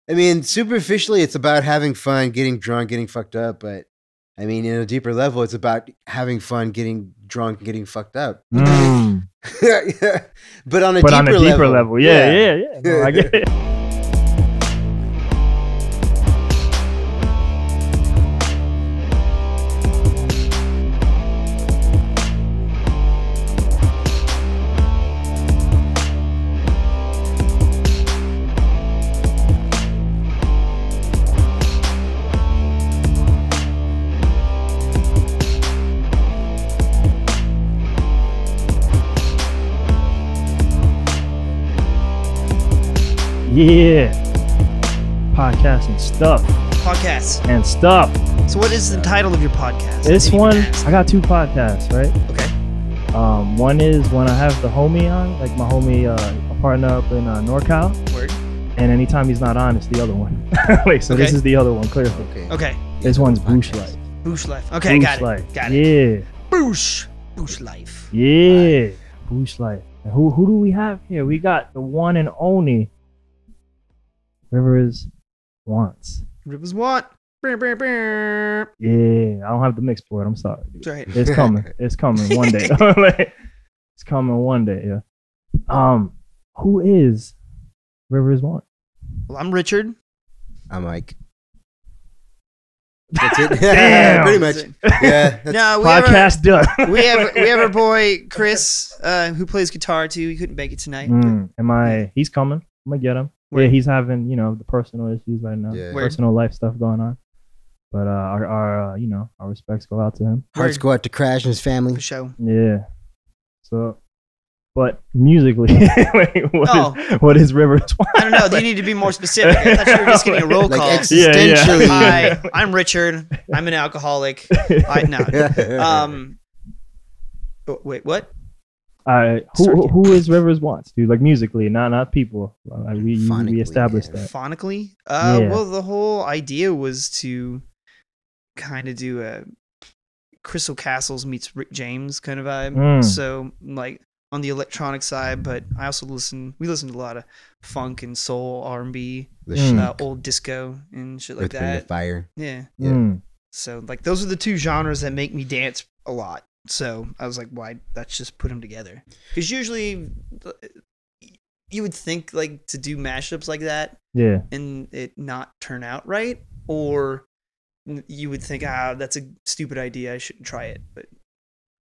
I mean, superficially, it's about having fun, getting drunk, getting fucked up. But I mean, in a deeper level, it's about having fun, getting drunk, getting fucked up. Mm. But on a deeper level. Yeah. No, I get it. Yeah, podcast and stuff. Podcasts and stuff. So, what is the title of your podcast? This one, I got 2 podcasts, right? Okay. One is when I have the homie on, like my homie, a partner up in NorCal. Word. And anytime he's not on, it's the other one. Like, so this is the other one, clearly. Okay. This one's Boosh Life. Boosh Life. Okay, Boosh Life. Got it. Yeah. Boosh Life. Yeah. Right. Boosh Life. And who do we have here? We got the one and only Rivers Wants. Rivers Want. Yeah, I don't have the mix for it. I'm sorry. That's right. It's coming. It's coming one day. It's coming one day. Yeah. Who is Rivers Want? Well, I'm Richard. I'm Mike. That's it. Damn. Pretty much. Yeah. No, podcast done. we have our boy Chris, who plays guitar too. He couldn't make it tonight. He's coming. I'm gonna get him. Word. Yeah, he's having, the personal issues right now. Yeah. Personal life stuff going on. But our respects go out to him. Hearts go out to Crash and his family. For sure. Yeah. So, but musically, what is Rivers Want? I don't know. Do you need to be more specific? I thought you were just getting a roll call. Existentially. Hi, I'm Richard. I'm an alcoholic. Wait, what? Who is Rivers Wants, dude? Like musically, not people. We established that. Phonically? Well, the whole idea was to kind of do a Crystal Castles meets Rick James kind of vibe. So like on the electronic side, but I also we listen to a lot of funk and soul, R&B, old disco and shit like that. The fire. Yeah. So like those are the 2 genres that make me dance a lot. So I was like, why? Let's just put them together. Because usually you would think like to do mashups like that, and it not turn out right, or you would think, that's a stupid idea. I shouldn't try it, but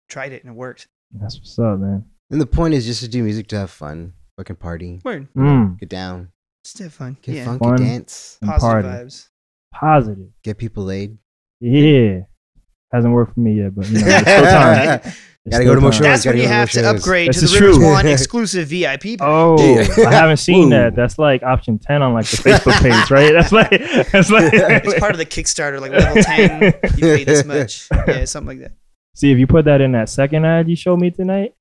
tried it and it worked. That's what's up, man. And the point is just to do music to have fun, fucking party, Word. Get down, just have fun, get funky, dance, positive vibes, positive, get people laid. Yeah. Hasn't worked for me yet, but there's still time. Gotta go to more shows. That's when you have to upgrade to the true. Rivers One exclusive VIP. Oh, I haven't seen that. That's like option 10 on like the Facebook page, right? That's like it's part of the Kickstarter, like level 10. You pay this much, yeah, something like that. See, if you put that in that second ad you showed me tonight,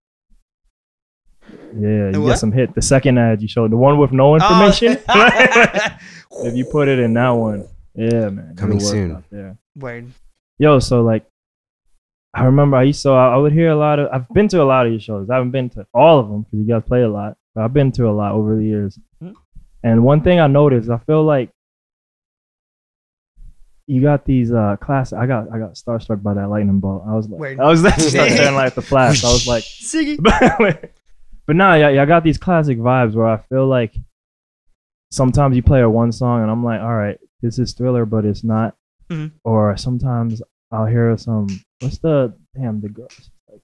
you get some hit. The second ad you showed, the one with no information. If you put it in that one, yeah, man, coming soon. Out there. Word. Yo, so like, I remember I would hear I've been to a lot of your shows. I haven't been to all of them because you guys play a lot, but I've been to a lot over the years. And one thing I noticed, I feel like you got these classic. I got starstruck by that lightning bolt. I was like, I was actually stuck there in like the flash. I was like, Siggy. But no, I got these classic vibes where I feel like sometimes you play a one song and I'm like, all right, this is Thriller, but it's not. Or sometimes I'll hear what's the girl, like,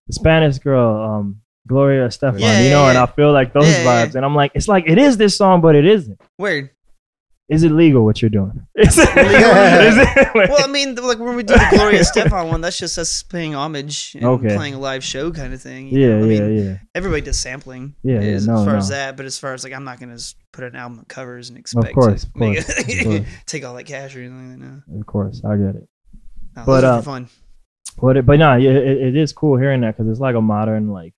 the Spanish girl, Gloria Estefan, and I feel like those vibes, and I'm like, it's like it is this song, but it isn't. Weird. Is it legal what you're doing? Is it? Well, I mean, like when we do the Gloria Estefan one, that's just us paying homage and playing a live show kind of thing. I mean, everybody does sampling. As far as that, but as far as like, I'm not gonna put an album of covers and expect to take all that cash or anything like that. No. Of course, I get it. No, but for fun. But no, it is cool hearing that because it's like a modern like.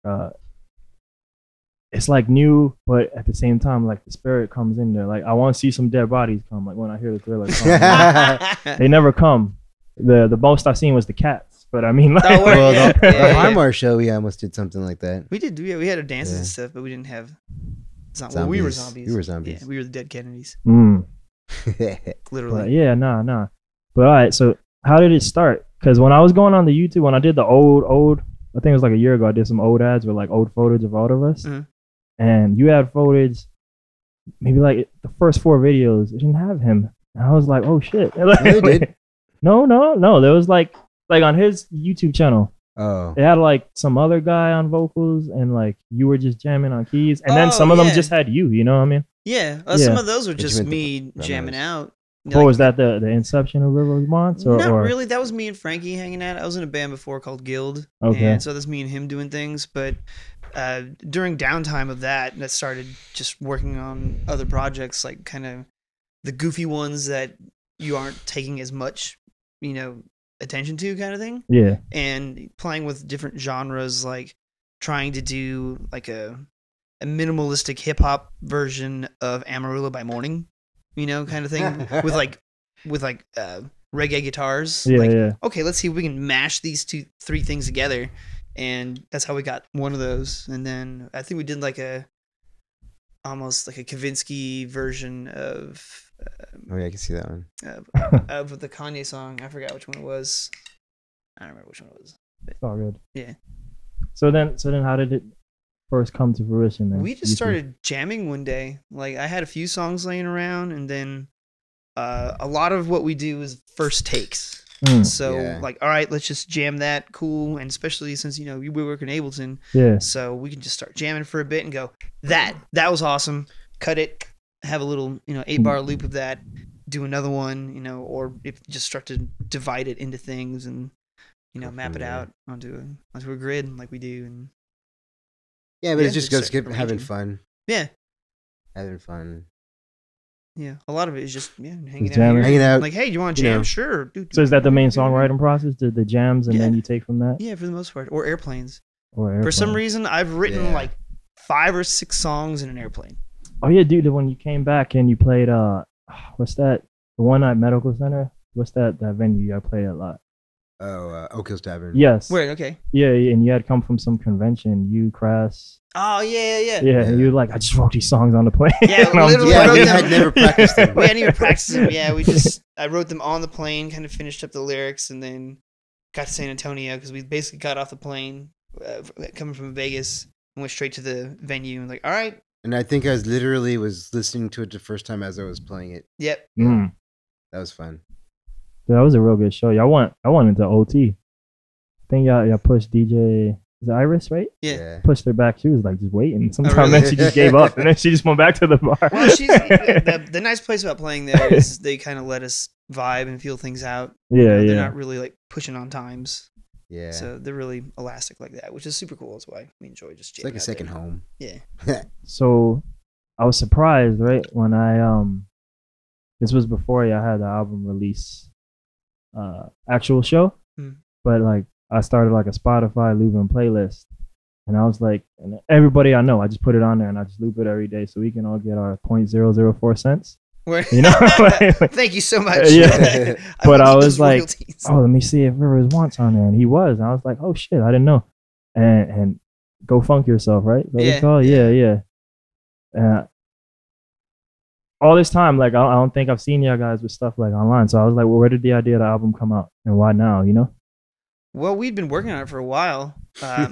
It's like new, but at the same time, like the spirit comes in there. Like I want to see some dead bodies come. Like when I hear the Thriller song, they never come. The most I've seen was the Cats, but I mean, like, the Harmar show, we almost did something like that. We did, we had our dances and stuff, but we didn't have Well, we were zombies. We were zombies. Yeah, we were the dead Kennedys. Literally. But yeah, nah. But all right, so how did it start? Because when I was going on the YouTube, when I did the old, I think it was like a year ago, I did some old ads with like old footage of all of us. And you had footage, maybe like the first 4 videos, it didn't have him. And I was like, oh shit. Like, no, they did. No. There was like on his YouTube channel. Oh. It had like some other guy on vocals and like you were just jamming on keys. And then some of them just had you know what I mean? Yeah. Some of those were just me jamming out. What was that, the inception of River Monts? Not really. That was me and Frankie hanging out. I was in a band before called Guild. Okay. And so that's me and him doing things. But during downtime of that started just working on other projects, like kind of the goofy ones that you aren't taking as much, attention to kind of thing. Yeah. And playing with different genres, like trying to do like a minimalistic hip hop version of Amarillo by Morning. Kind of thing with reggae guitars. Yeah. Okay, let's see if we can mash these 3 things together, and that's how we got one of those. And then I think we did almost like a Kavinsky version of. Oh yeah, I can see that one. Of the Kanye song, I forgot which one it was. I don't remember which one it was. It's all good. Yeah. So then, how did it first come to fruition? Then we just started jamming one day. Like I had a few songs laying around, and then a lot of what we do is first takes. So all right, let's just jam that. Cool. And especially since we work in Ableton, so we can just start jamming for a bit and go, that was awesome, cut it, have a little 8-bar loop of that, do another one, or if just start to divide it into things and map it out onto a grid like we do. And yeah, but it just goes having fun. Yeah. Having fun. Yeah. A lot of it is just hanging out. Hanging out. Like, hey, do you want to jam? Sure. Dude, so is that the main songwriting process? The jams and then you take from that? Yeah, for the most part. Or airplanes. For some reason, I've written like 5 or 6 songs in an airplane. Oh yeah, dude. When you came back and you played, what's that? The one at Medical Center. What's that venue I played a lot? Oh, Oak Hills Tavern. Yes. Where? Okay. Yeah, and you had come from some convention. You, Crass. Oh yeah. Yeah, and you were like, I just wrote these songs on the plane. Yeah, literally. We had never practiced them. We hadn't even practiced them. Yeah, I wrote them on the plane, kind of finished up the lyrics, and then got to San Antonio because we basically got off the plane coming from Vegas and went straight to the venue and like, all right. And I think I was listening to it the first time as I was playing it. Yep. That was fun. Yeah, that was a real good show. I went into OT. I think y'all pushed DJ. Is it Iris, right? Yeah. Pushed her back. She was like just waiting. Sometimes then she just gave up, and then she just went back to the bar. Well, the nice place about playing there is they kind of let us vibe and feel things out. Yeah, They're not really like pushing on times. Yeah. So they're really elastic like that, which is super cool. That's why we enjoy just jamming. It's like a second home. Yeah. So I was surprised, right, when I this was before I had the album release actual show, but like I started like a Spotify looping playlist, and I was like, and everybody I know, I just put it on there and I just loop it every day so we can all get our 0.004 cents. Thank you so much. Yeah. But I was like, oh, let me see if Rivers Wants on there, and he was, and I was like, oh shit, I didn't know. And Go Funk Yourself, right? Yeah. All this time, like I don't think I've seen y'all guys with stuff like online. So I was like, well, where did the idea of the album come out, and why now? Well, we'd been working on it for a while.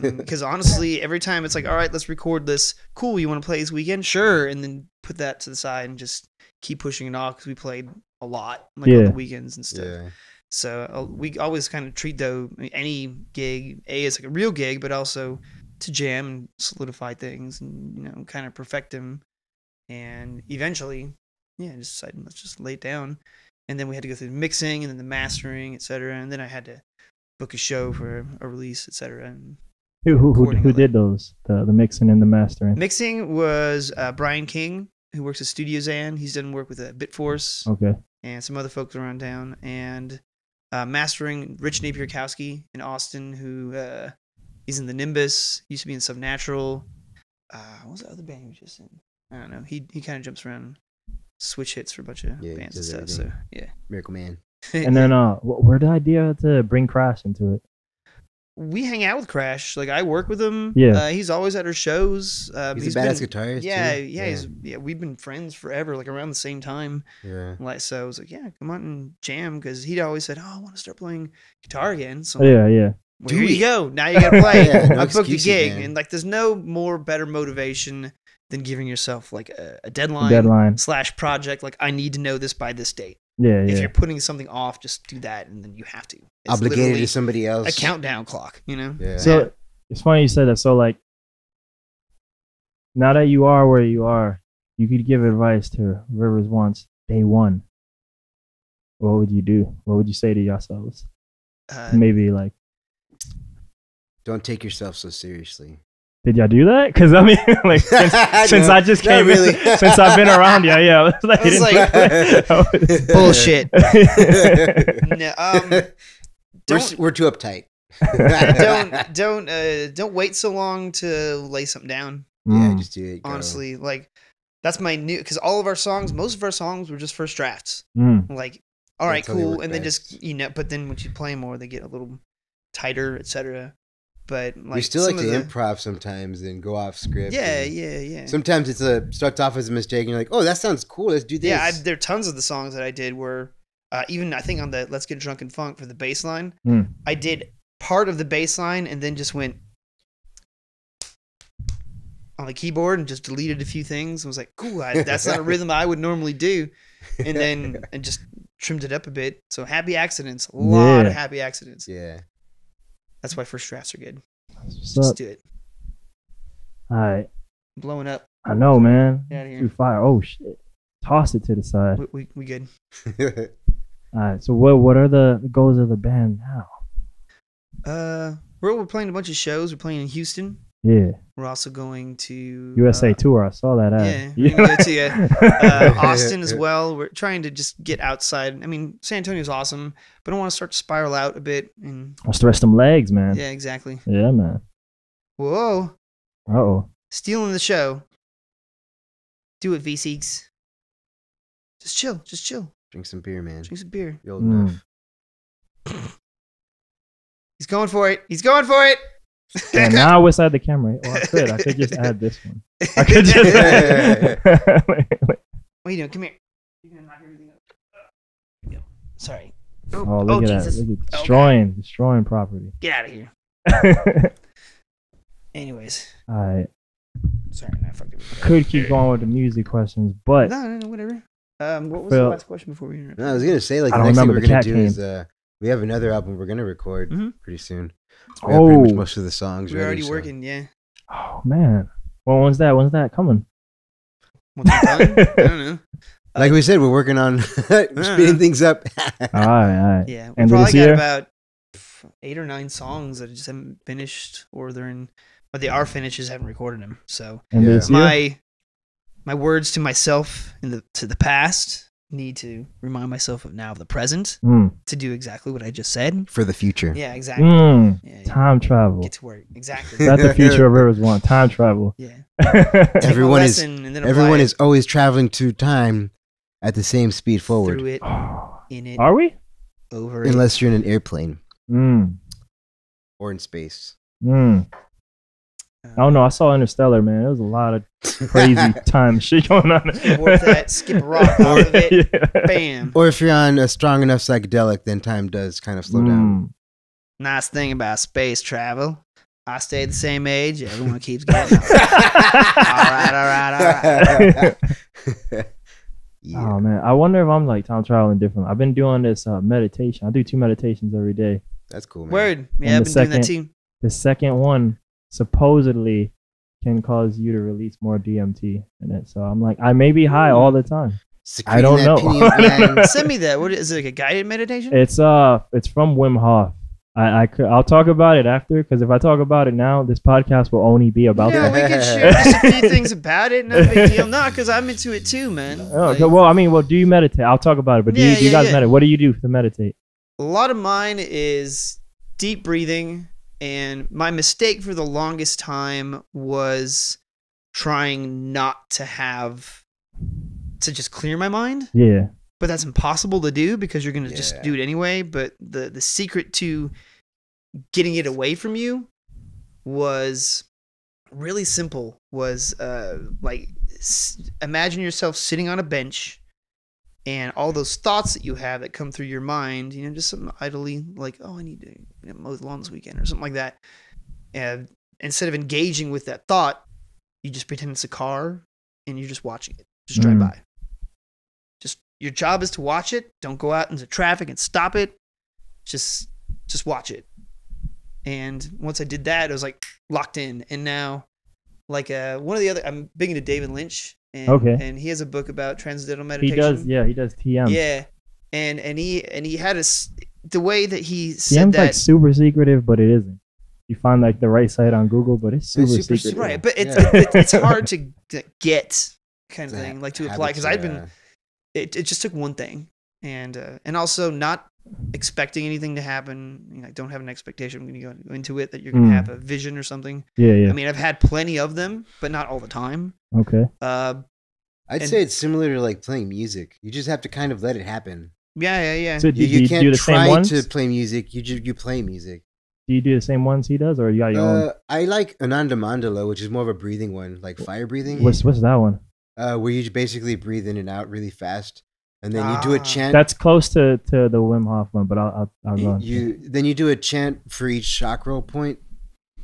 Because honestly, every time it's like, all right, let's record this. Cool, you want to play this weekend? Sure, and then put that to the side and just keep pushing it off because we played a lot, like on the weekends and stuff. Yeah. So we always kind of treat any gig as like a real gig, but also to jam and solidify things and kind of perfect them. And eventually, just decided let's just lay it down. And then we had to go through the mixing and then the mastering, etc. And then I had to book a show for a release, etc. And who did those? The mixing and the mastering. Mixing was Brian King, who works at Studio Zan. He's done work with Bitforce. Okay. And some other folks around town. And mastering, Rich Napier-Kowski in Austin, who he's in the Nimbus. Used to be in Subnatural. What was the other band he was just in? I don't know. He kind of jumps around, switch hits for a bunch of bands and stuff. Everything. So yeah, Miracle Man. And then where the idea to bring Crash into it? we hang out with Crash. Like I work with him. Yeah. He's always at our shows. He's a badass guitarist. Yeah, too. yeah. We've been friends forever, like around the same time. Yeah. Like so, I was like, yeah, come on and jam, because he'd always said, oh, I want to start playing guitar again. So Yeah. well, here you go. Now you gotta play. Yeah, no I booked a excuses, gig, man. and like, there's no more better motivation than giving yourself like a deadline / project. Like I need to know this by this date. Yeah. If you're putting something off, just do that, and then you have to. It's Obligated literally to somebody else. a countdown clock, you know? Yeah. So it's funny you said that. So like, now that you are where you are, you could give advice to Rivers once day one. What would you do? What would you say to yourselves? Maybe like, don't take yourself so seriously. did y'all do that? Because I mean, like since I just came really. since I've been around you, yeah. I was like, bullshit. No, We're too uptight. don't wait so long to lay something down. Yeah, just do it. Go. Honestly, like that's my new, because all of our songs, most of our songs were just first drafts. Like, all right, cool, and then just but then once you play more, they get a little tighter, etc. But like, we still like to improv sometimes and go off script. Yeah. Sometimes starts off as a mistake, and you're like, oh, that sounds cool. Let's do this. Yeah, there are tons of the songs that I did were even I think on the Let's Get Drunk and Funk for the bass line, I did part of the bass line and then just went on the keyboard and just deleted a few things. I was like, cool, that's not a rhythm I would normally do, and just trimmed it up a bit. So happy accidents, a lot of happy accidents. Yeah. That's why first drafts are good. Just do it. All right. Blowing up. I know, man. Get out of here. Through fire. Oh shit. Toss it to the side. We good. All right. So what are the goals of the band now? We're playing a bunch of shows. We're playing in Houston. Yeah. We're also going to USA tour. I saw that ad. Yeah, we're gonna go to Austin as well. We're trying to just get outside. I mean, San Antonio's awesome, but I want to start to spiral out a bit and stretch them legs, man. Yeah, exactly. Yeah, man. Whoa. Uh-oh. Stealing the show. Do it, V6. Just chill. Drink some beer, man. Drink some beer. You're old enough. He's going for it. And now I wish I had the camera. Well, I could just add this one. I could just What are you doing? Come here. You're gonna knock everything up. Sorry. Oh, look at Jesus. that. Look at destroying property. Get out of here. Anyways. All right. Sorry, I fucked it. Could keep going with the music questions, but no, whatever. What was the last question before we interrupted? No, I was gonna say, like, I the don't next thing remember we're gonna the do cat is we have another album we're gonna record pretty soon. We Oh. have pretty much most of the songs We're ready, already so. working, yeah. oh man, well, when's that coming? Once it's done? I don't know. Like we said, we're working on speeding things up. All right. Yeah, we End of probably this got year? about 8 or 9 songs that just haven't finished, or but they are finished, just haven't recorded them. So And Yeah. this year? my words to myself to the past need to remind myself of now of the present to do exactly what I just said. For the future. Yeah, exactly. Yeah, Time travel. get to work. Exactly. That's the future of Rivers One. Time travel. Yeah. Everyone is Lesson and then apply is always traveling through time at the same speed forward. through it, in it, Are we? over it. Unless you're in an airplane Mm. or in space. Mm. I don't know. I saw Interstellar, man. There was a lot of crazy time shit going on. Worth that. Skip a rock out of it. Yeah. Bam. Or if you're on a strong enough psychedelic, then time does kind of slow down. Nice thing about space travel. I stay the same age. Everyone keeps getting older. All right. Yeah. Oh man, I wonder if I'm like time traveling different. I've been doing this meditation. I do 2 meditations every day. That's cool, man. Word. Yeah, And I've the been doing that too. The second one supposedly can cause you to release more DMT in it. So I'm like, I may be high all the time. I don't know. Send me that. What is it? Like a guided meditation? It's from Wim Hof. I'll talk about it after, because if I talk about it now, this podcast will only be about Yeah, that. we can share just a few things about it. No big deal. No, because I'm into it too, man. Oh, Like, okay, well, do you meditate? I'll talk about it, but do you guys meditate? What do you do to meditate? a lot of mine is deep breathing, and my mistake for the longest time was trying not to just clear my mind. Yeah. But that's impossible to do because you're going to just do it anyway. But the secret to getting it away from you was really simple. Was like imagine yourself sitting on a bench, and all those thoughts that you have that come through your mind, you know, just something idly like, oh, I need to mow the lawn this weekend or something like that. And instead of engaging with that thought, you just pretend it's a car and you're just watching it. Just drive by. Just your job is to watch it. Don't go out into traffic and stop it. Just watch it. And once I did that, it was like locked in. And now, like one of the other, I'm big into David Lynch. And he has a book about transcendental meditation. He does TM. Yeah. And he had the way that he said TM's that. like super secretive, but it isn't. You find like the right site on Google, but it's super secretive. Right, but it's hard to get kind of thing, like to apply, because it just took one thing, and also not expecting anything to happen. You know, don't have an expectation when you go into it that you're gonna have a vision or something. Yeah. I mean, I've had plenty of them, but not all the time. Okay. I'd say it's similar to like playing music. You just have to kind of let it happen. Yeah. So you can't do the try same ones? to play music. You play music. Do you do the same ones he does, or you got your own? I like Ananda Mandala, which is more of a breathing one, like fire breathing. What's that one? Where you basically breathe in and out really fast, and then you do a chant. That's close to the Wim Hof one, but I'll go. Then you do a chant for each chakra point,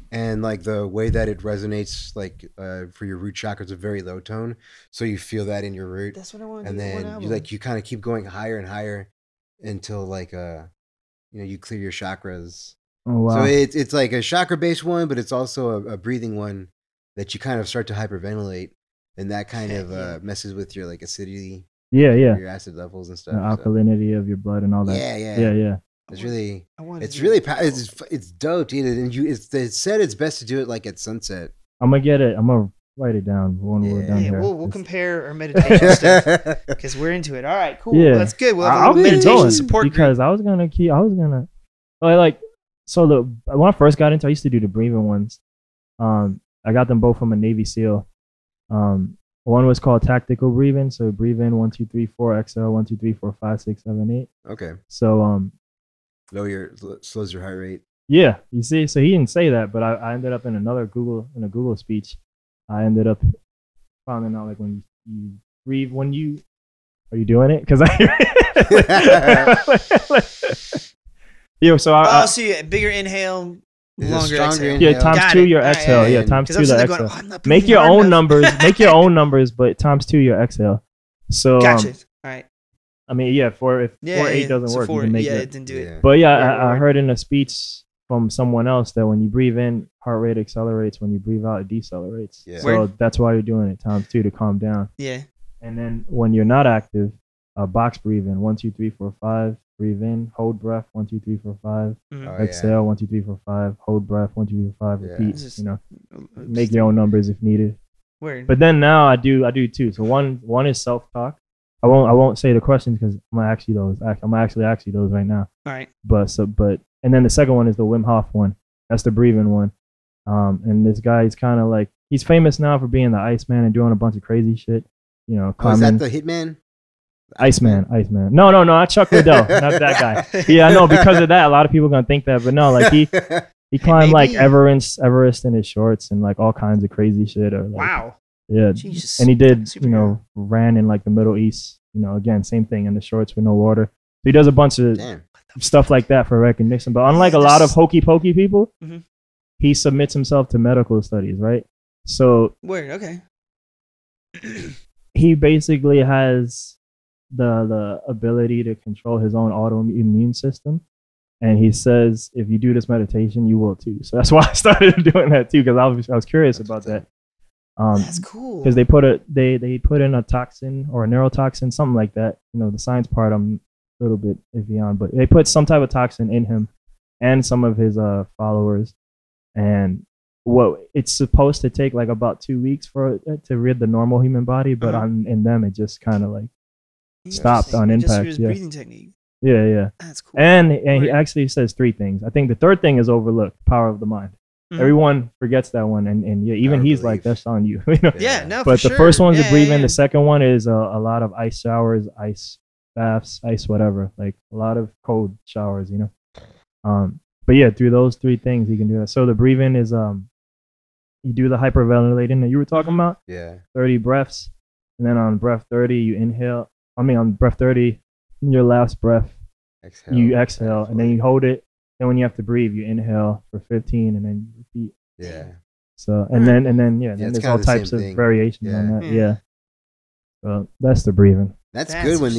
and like the way that it resonates, like for your root chakra, is a very low tone, so you feel that in your root. That's what I want. And then you kind of keep going higher and higher until like you clear your chakras. Oh, wow. So it's like a chakra based one, but it's also a breathing one that you kind of start to hyperventilate, and that kind of messes with your like acidity, your acid levels and stuff, the alkalinity of your blood and all that. Yeah. It's dope, dude. And it said it's best to do it like at sunset. I'm gonna write it down when we're done here. We'll compare our meditation stuff because we're into it. All right, cool. Yeah, that's good. We'll have I'll a meditation support because group. I was gonna like. So when I first got into, I used to do the breathing ones. I got them both from a Navy SEAL. One was called tactical breathing. So breathe in 1, 2, 3, 4, exhale 1, 2, 3, 4, 5, 6, 7, 8. Okay. So slows your heart rate. Yeah, you see. So he didn't say that, but I ended up in a Google speech. I ended up finding out like when you breathe, are you doing it? Because I see a bigger inhale, longer exhale. Yeah, times 2 your exhale. Right. Yeah, times 2 the exhale. Going, make your own numbers. Make your own numbers, but times 2 your exhale. So gotcha. All right. I mean, if 4-8 doesn't work, you can make it didn't do it. But I heard in a speech from someone else that when you breathe in, heart rate accelerates. When you breathe out, it decelerates. Yeah. So that's why you're doing it times 2 to calm down. Yeah. And then when you're not active, box breathing 1, 2, 3, 4, 5. Breathe in, hold breath 1, 2, 3, 4, 5. Exhale 1, 2, 3, 4, 5. Hold breath 1, 2, 3, 4, 5. Repeat. Make your own numbers if needed. Weird. But then now I do 2. So one is self talk. I won't say the questions because I'm gonna ask you those. I'm gonna actually ask you those right now. All right. But and then the second one is the Wim Hof one. That's the breathing one. And this guy is kind of like, he's famous now for being the Iceman and doing a bunch of crazy shit. You know, is that the Hitman? Iceman. No, not Chuck Liddell, not that guy. Yeah, I know, because of that, a lot of people are gonna think that, but no, like he climbed like Everest in his shorts and like all kinds of crazy shit. Or like, wow. Yeah, Jesus. And he did, ran in like the Middle East. Again, same thing in the shorts with no water. So he does a bunch of stuff like that for recognition. But unlike a lot of hokey pokey people, he submits himself to medical studies, right? So weird. Okay. He basically has the ability to control his own autoimmune system. And he says, if you do this meditation, you will too. So that's why I started doing that too, because I was curious about that. That's cool. Because they put in a toxin or a neurotoxin, something like that. The science part I'm a little bit iffy on, but they put some type of toxin in him and some of his followers. And it's supposed to take like about 2 weeks for it to rid the normal human body, but in them it just kind of like stopped on impact. Just his breathing technique. Yeah. That's cool. And he actually says 3 things. I think the third thing is overlooked: power of the mind. Everyone forgets that one, and even he's like, that's on you. Yeah, no. But for the first one's to to breathe in. The second one is a lot of ice showers, ice baths, ice whatever, like a lot of cold showers. But yeah, through those 3 things you can do that. So the breathing is you do the hyperventilating that you were talking about. Yeah. 30 breaths, and then on breath 30 you inhale. On breath 30, your last breath, you exhale, and then you hold it. And when you have to breathe, you inhale for 15, and then you repeat. Yeah. So then then there's all types of variations on that. Yeah. So that's the breathing. That's good when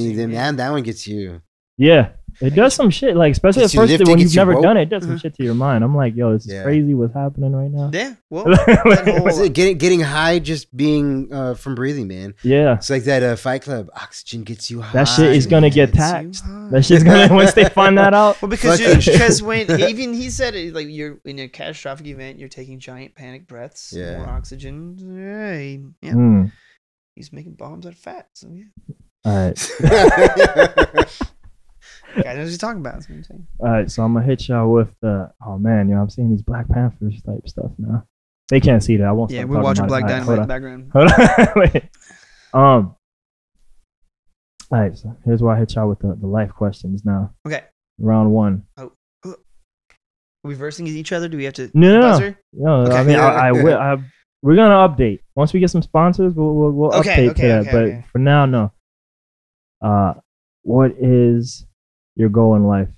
that one gets you. Yeah, it does some shit. Like especially at first when you've never done it, it does some shit to your mind. I'm like, yo, this is crazy. What's happening right now? Yeah. Well, getting high just being from breathing, man. Yeah. It's like that Fight Club. Oxygen gets you high. That shit is gonna get taxed. That shit's gonna once they find that out. Well, because when even he said it, like you're in a catastrophic event, you're taking giant panic breaths. Yeah. More oxygen. Yeah. He's making bombs out of fat. So yeah. All right. Guy knows what he's talking about. That's what I'm saying. All right, so I'm gonna hit y'all with the I'm seeing these Black Panthers type stuff now. They can't see that. I won't. Yeah, we're watching Black Dynamite in the background. Hold on. Wait. All right, so here's why I hit y'all with the life questions now. Okay. Round 1. Oh. Are we versing each other? Do we have to? No. Okay. I mean, I will. We're gonna update once we get some sponsors. We'll update to that. But for now, no. What is your goal in life?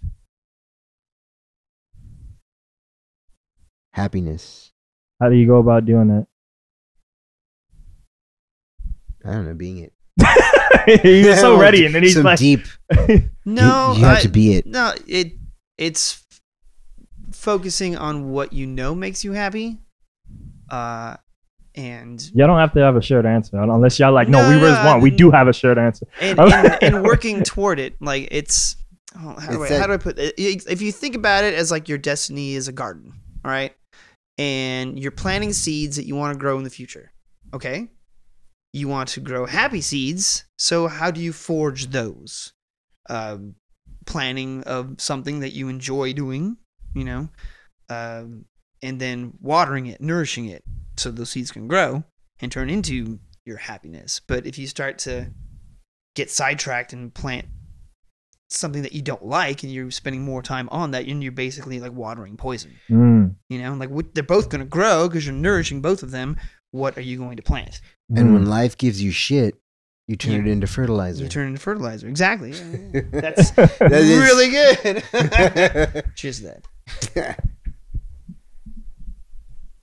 Happiness. How do you go about doing that? I don't know, being it. You're so ready, and then he's like, deep. No, you have to be it. No, it's focusing on what you know makes you happy. And y'all don't have to have a shared answer unless y'all like. No, we just want. We do have a shared answer. And working toward it, like it's. How do I put it? If you think about it as like your destiny is a garden, all right, and you're planting seeds that you want to grow in the future. Okay, you want to grow happy seeds. So how do you forge those? Planning of something that you enjoy doing, and then watering it, nourishing it, so those seeds can grow and turn into your happiness. But if you start to get sidetracked and plant something that you don't like, and you're spending more time on that, and you're basically like watering poison. Like they're both going to grow because you're nourishing both of them. What are you going to plant? And when life gives you shit, you turn it into fertilizer. Exactly. That's really good. Cheers to that.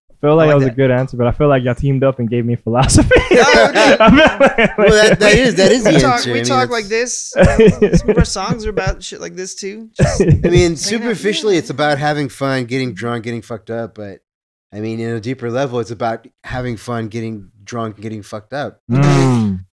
I feel like that was a good answer, but I feel like y'all teamed up and gave me philosophy. Well, that is the answer. We talk like this. Some of our songs are about shit like this too. Superficially, it's about having fun, getting drunk, getting fucked up. But I mean, in a deeper level, it's about having fun, getting drunk, getting fucked up. But on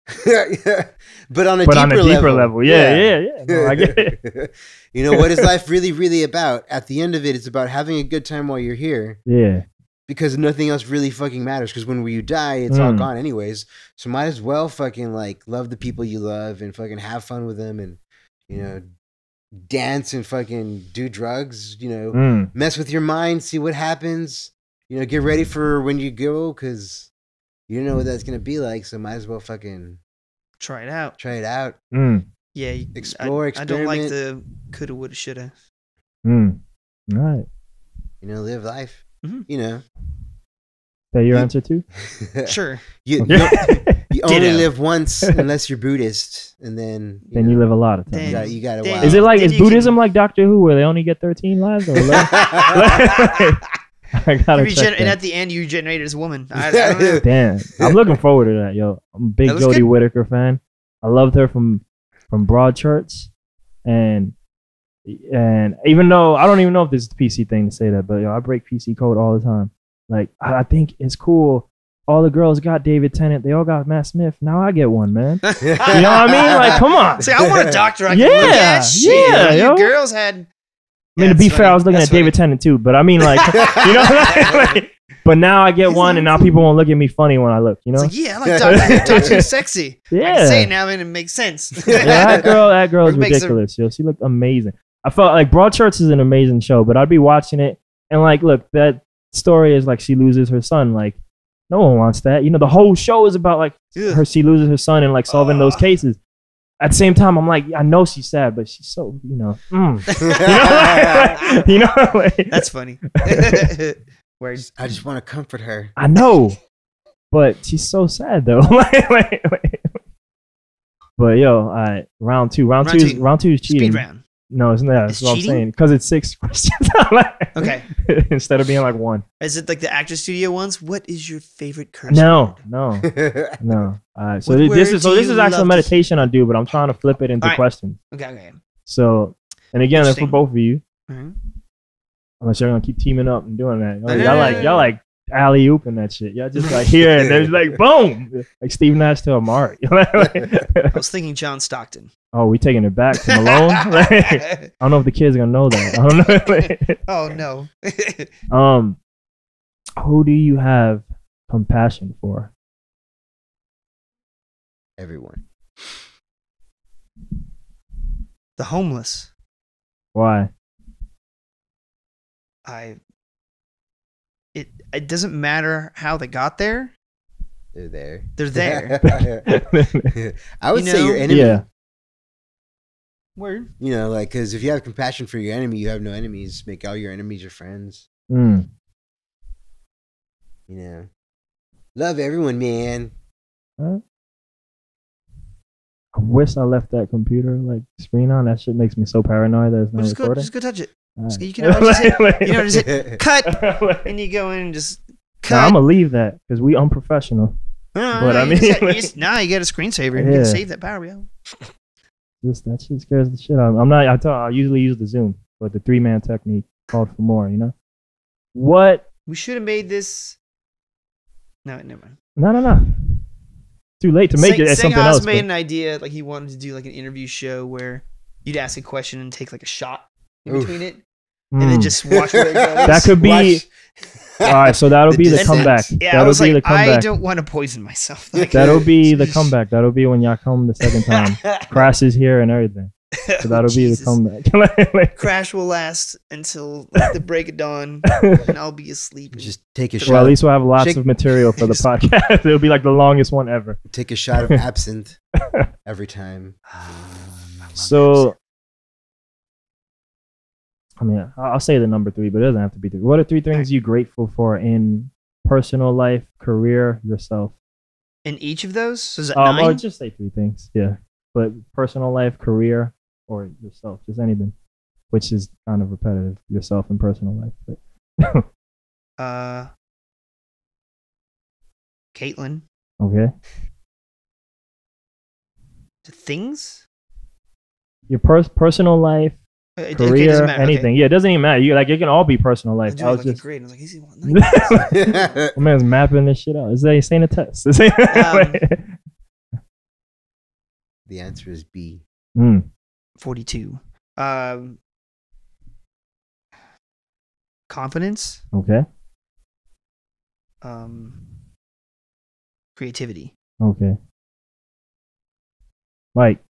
a deeper level, yeah. No, I get it. What is life really, really about? At the end of it, it's about having a good time while you're here. Yeah. Because nothing else really fucking matters. Because when you die, it's all gone anyways. So might as well fucking like love the people you love and fucking have fun with them and, dance and fucking do drugs, mess with your mind, see what happens, get ready for when you go because you don't know what that's going to be like. So might as well fucking try it out. Yeah. Explore, experiment. I don't like the coulda, woulda, shoulda. All right. Live life. Is that your answer too? Sure. You only live once unless you're Buddhist, and then you live a lot of times. You got to. Is Buddhism like Doctor Who, where they only get 13 lives? Or I gotta check and at the end, you generate as a woman. I don't know. Damn, I'm looking forward to that, yo. I'm a big Jodie Whittaker fan. I loved her from Broadchurch, and even though I don't even know if this is the PC thing to say that, but I break PC code all the time. Like I think it's cool. All the girls got David Tennant. They all got Matt Smith. Now I get one, man. You know what I mean? Like, come on. See, I want a doctor I can look at. Yeah, you girls had. I mean, to be fair, I was looking at David Tennant too, but I mean, like, like, but now I get one, and now people won't look at me funny when I look. It's like, I like Doctor. Doctor's sexy. Yeah, I can say it now, and it makes sense. That girl is ridiculous. She looked amazing. I felt like Broadchurch is an amazing show, but I'd be watching it and like, look, that story is like she loses her son. Like, no one wants that. The whole show is about like she loses her son and like solving those cases. at the same time, I'm like, I know she's sad, but she's so, you know, like, That's funny. Where I just want to comfort her. I know, but she's so sad though. But yo, all right, round two is cheating. Speed round. No, it's not. That's what I'm saying. Because it's 6 questions. Okay. Instead of being like 1. Is it like the Actor Studio ones? What is your favorite curse No. word? All right. So this is actually a meditation I do, but I'm trying to flip it into questions. Okay. So, and again, it's for both of you. Mm-hmm. Unless you're gonna keep teaming up and doing that. Y'all like alley ooping that shit. Y'all just like here and there's like boom, like Steve Nash to Amari. I was thinking John Stockton. Oh, we taking it back to Malone? I don't know if the kids are gonna know that. I don't know. Oh no. Who do you have compassion for? Everyone. The homeless. Why? It doesn't matter how they got there. They're there. They're there. I would say your enemy. Yeah. Word. You know, like, because if you have compassion for your enemy, you have no enemies. Make all your enemies your friends. Mm. You know, love everyone, man. Huh? I wish I left that computer like screen on. That shit makes me so paranoid that it's not recording. Just go touch it. Right. You can just hit cut, and you go in and just cut. Nah, I'm gonna leave that because we unprofessional. But I mean, now you get a screensaver. You can save that power, yo. Just that shit scares the shit out of me. I'm not. I usually use the Zoom, but the 3-man technique called for more. You know what? We should have made this. No, never mind. No. Too late to make it as something else. Made an idea like he wanted to do like an interview show where you'd ask a question and take like a shot in between it, and then just watch where it goes. That could be. All right, so that'll be the comeback. Yeah, that'll I was be like, the comeback. I don't want to poison myself. Like, that'll be the comeback. That'll be when y'all come the second time. Crash is here and everything. So that'll be the comeback. Crash will last until like, the break of dawn, and I'll be asleep. Just take a shot. Well, at least we'll have lots of material for the podcast. It'll be like the longest one ever. Take a shot of absinthe every time. So, I mean, I'll say the number 3, but it doesn't have to be 3. What are 3 things you're grateful for in personal life, career, yourself? In each of those? So is that 9? Or just say 3 things. Yeah. But personal life, career, or yourself, just anything, which is kind of repetitive, yourself and personal life. But Caitlin. Okay. Things? Your personal life, career, anything. Yeah, it doesn't even matter. You like it can all be personal life. I was just great. I was like, easy one. My man's mapping this shit out. Is that saying a test? The answer is B. 42. Confidence. Okay. Creativity. Okay. Mike.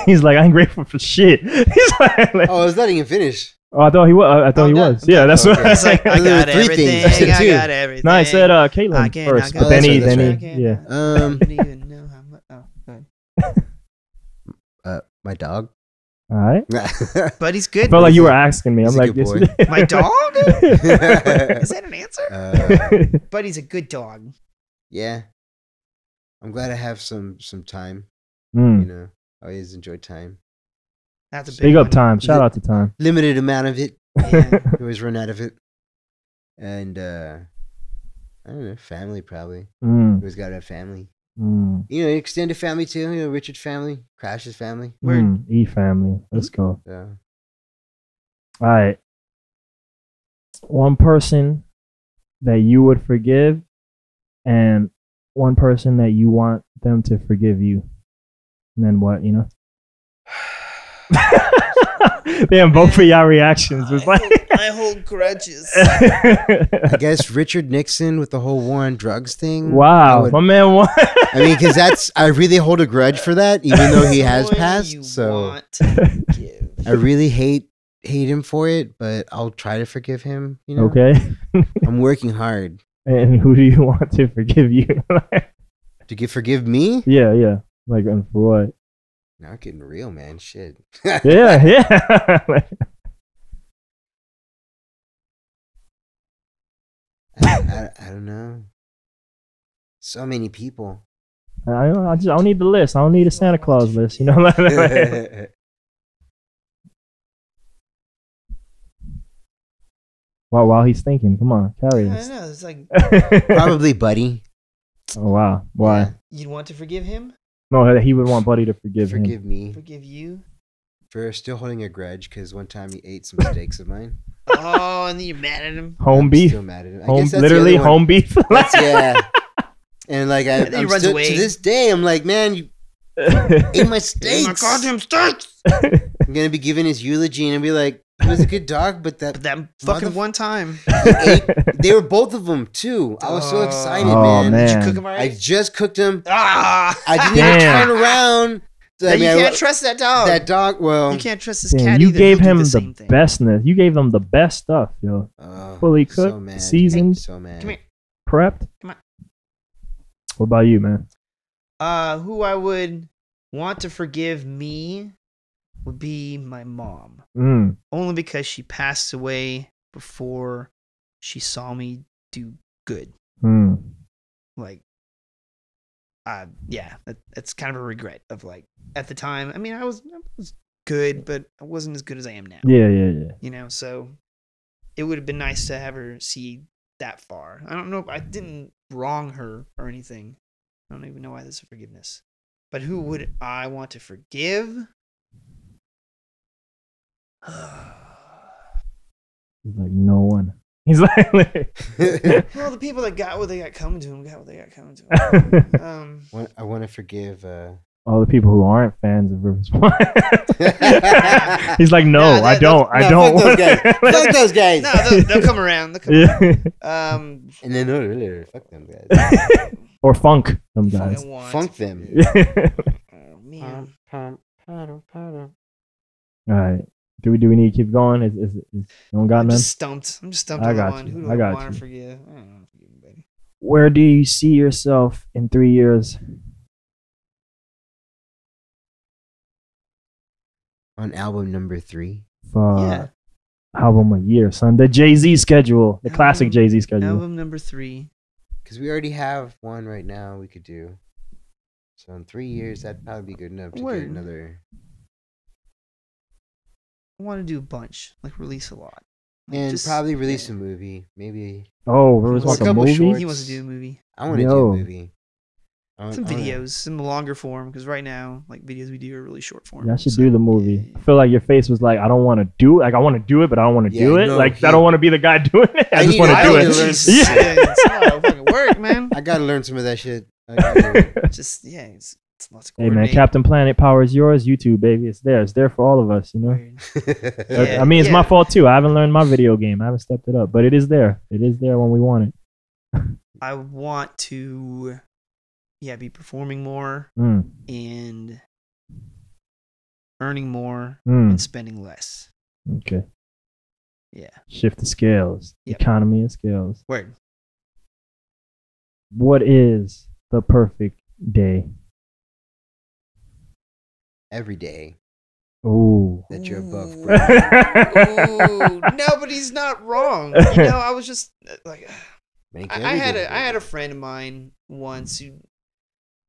He's like, I'm grateful for shit. He's like, oh, I was letting him finish. Oh, I thought he was. I thought he was. Yeah, that's what. It's like, I got everything. I got everything. No, I said Caitlin first, but then he, yeah. I don't even know how much. My dog. All right. But he's good. I felt like you were asking me. I'm like, this. My dog? Is that an answer? But he's a good dog. Yeah. I'm glad I have some time. You know, I always enjoy time. That's a big big up time. Shout out to time. Limited amount of it. Yeah. You always run out of it. And I don't know, family probably. Always gotta have family. You know, extended family too. You know, Richard's family, Crash's family. E family. Let's go. Yeah. All right. One person that you would forgive, and one person that you want them to forgive you. And then what? You know. Damn, both of y'all reactions was like I hold grudges. I guess Richard Nixon with the whole war on drugs thing. Wow, my man won. I mean, because I really hold a grudge for that, even though he has passed. So I really hate him for it, but I'll try to forgive him. You know? Okay. I'm working hard. And who do you want to forgive you? To forgive me? Yeah. Like, and for what? Now it's getting real, man. Shit. Yeah. I don't know. So many people. I don't need the list. I don't need a Santa Claus list. You know. While he's thinking, come on, carry I us. know. It's like Probably Buddy. Oh wow, why? Yeah. you'd want to forgive him, No, he would want Buddy to forgive him. Forgive me forgive you. for still holding a grudge because one time he ate some steaks of mine. Oh, and then you're mad at him. Home I'm beef. Still mad at him. I Home, guess that's literally the other one. home beef. Yeah. And like then he I'm runs still, away. to this day, I'm like, man, you ate my Oh steaks. my goddamn steaks! I'm gonna be giving his eulogy and be like, he was a good dog, but But that fucking one time. they were both of them too. I was so excited, Oh, man. man. Did you cook him I already? just cooked them. Ah! I didn't even Damn. turn around. So, You can't trust that dog. that dog. Well, You can't trust this Damn, cat you either. gave He'll do him the same thing. bestness. You gave them the best stuff, yo. Fully cooked, so mad. seasoned, So mad. Come here. prepped. Come on. What about you, man? Who I would want to forgive me would be my mom. Mm. Only because she passed away before she saw me do good. Mm. Like, yeah, that's kind of a regret of like, at the time, I mean, I was good, but I wasn't as good as I am now. Yeah. You know, so it would have been nice to have her see that far. I don't know if I didn't wrong her or anything. I don't even know why this is forgiveness. But who would I want to forgive? He's like, no one. He's like, Well, the people that got what they got coming to them got what they got coming to them. I want to forgive. all the people who aren't fans of Rivers Point. He's like, no, Nah, I don't. Fuck those guys. Fuck those guys. No, they'll come around. They'll come around. And then no, really, fuck them guys. Or funk them guys. Fucking want. Funk them. Oh, man. All right. Do we need to keep going? Is you don't got I'm none? just stumped. I'm just stumped I on got one. you. Who do I I, got want you. to forgive? I don't want to forgive anybody. Where do you see yourself in 3 years? On album number 3. Yeah. Album a year, son. The Jay-Z schedule. The classic Album- Jay-Z schedule. Album number 3. Because we already have one right now we could do. So in 3 years, that'd probably be good enough to Word. get another. I want to do a bunch, like release a lot. Like, And just- probably release yeah. a movie. Maybe. Oh, there was Or like a a couple movie? shorts. He wants to do a movie. I want to do Yo. a movie. Some videos, some longer form, because right now, like videos we do are really short form. Yeah, I should so- do the movie. Yeah. I feel like your face was like, I don't want to do it. Like, I want to do it, but I don't want to Yeah, do it. no, like, he- I don't want to be the guy doing it. I I just need- want I to do need it. to learn Jesus, some Yeah. it's a lot of fucking work, man. I gotta learn some of that shit. I gotta do it. Just it's lots of Hey, man, coordinate. Captain Planet power is yours. YouTube, baby. It's there. It's there for all of us, you know? Weird. I mean, it's my yeah. fault, too. I haven't learned my video game. I haven't stepped it up. But it is there. It is there when we want it. I want to, be performing more Mm, and earning more mm. and spending less. Okay. Yeah. Shift the scales. Yep. Economy of scales. Word. What is the perfect day? Every day Oh. that you're above. Ooh. ground. Ooh. No, but he's not wrong. You know, I was just like, Make I every had day a above. friend of mine once who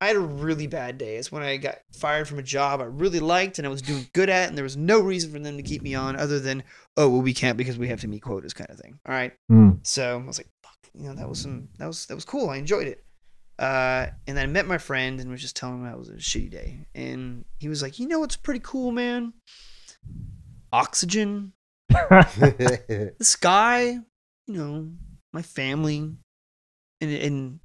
I had a really bad day. It's when I got fired from a job I really liked and I was doing good at, and there was no reason for them to keep me on other than, oh well, we can't because we have to meet quotas kind of thing. All right. Mm. So I was like, fuck, that was cool. I enjoyed it. And then I met my friend and was just telling him that was a shitty day. And he was like, what's pretty cool, man? Oxygen, the sky, my family, and